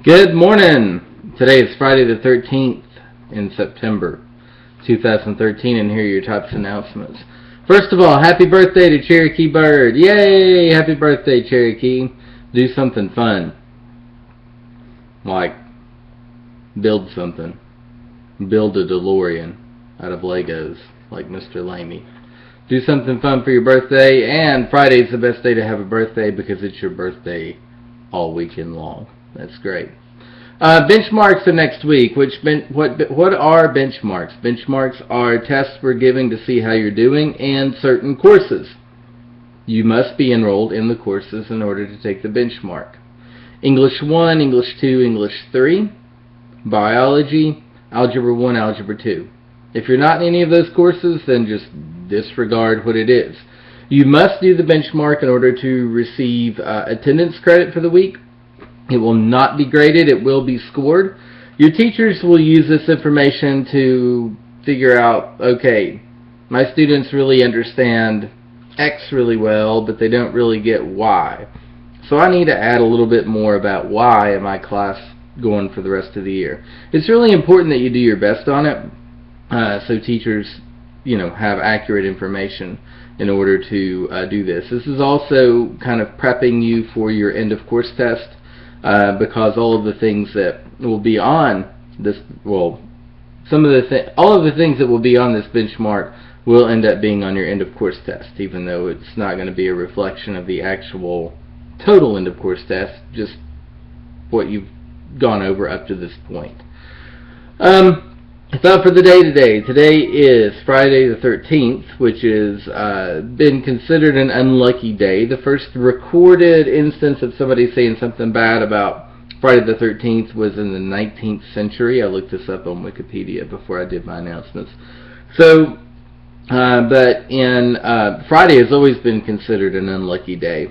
Good morning. Today is Friday the 13th in September 2013, and here are your top announcements. First of all, happy birthday to Cherokee Bird. Yay! Happy birthday, Cherokee. Do something fun. Like build something. Build a DeLorean out of Legos, like Mr. Lamey. Do something fun for your birthday, and Friday's the best day to have a birthday because it's your birthday all weekend long. That's great. Benchmarks for next week. What are benchmarks? Benchmarks are tests we're giving to see how you're doing in certain courses. You must be enrolled in the courses in order to take the benchmark. English 1, English 2, English 3, Biology, Algebra 1, Algebra 2. If you're not in any of those courses, then just disregard what it is. You must do the benchmark in order to receive attendance credit for the week. It will not be graded, it will be scored. Your teachers will use this information to figure out, okay, my students really understand X really well, but they don't really get Y. So I need to add a little bit more about Y in my class going for the rest of the year. It's really important that you do your best on it, so teachers, have accurate information in order to do this. This is also kind of prepping you for your end of course test. Because all of the things that will be on this, all of the things that will be on this benchmark will end up being on your end of course test, even though it's not going to be a reflection of the actual total end of course test, just what you've gone over up to this point. Thought for the day today. Today is Friday the 13th, which has been considered an unlucky day. The first recorded instance of somebody saying something bad about Friday the 13th was in the 19th century. I looked this up on Wikipedia before I did my announcements. So, Friday has always been considered an unlucky day.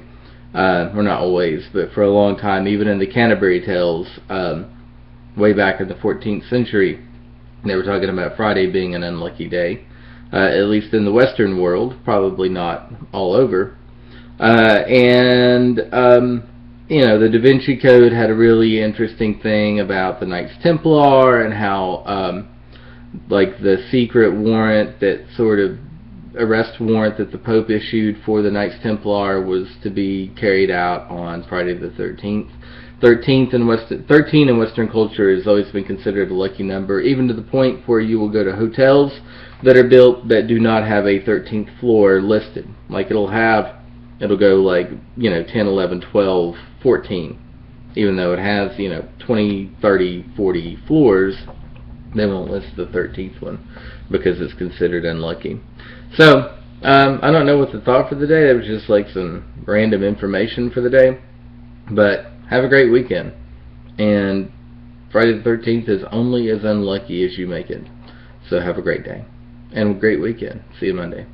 Well, not always, but for a long time, even in the Canterbury Tales, way back in the 14th century, they were talking about Friday being an unlucky day, at least in the Western world, probably not all over. The Da Vinci Code had a really interesting thing about the Knights Templar and how, the secret warrant, that sort of arrest warrant that the Pope issued for the Knights Templar was to be carried out on Friday the 13th. 13 in Western culture has always been considered a lucky number, even to the point where you will go to hotels that are built that do not have a 13th floor listed. Like it'll go 10, 11, 12, 14. Even though it has, 20, 30, 40 floors, they won't list the 13th one because it's considered unlucky. So, I don't know what the thought for the day. That was just like some random information for the day. But have a great weekend. And Friday the 13th is only as unlucky as you make it. So have a great day. And a great weekend. See you Monday.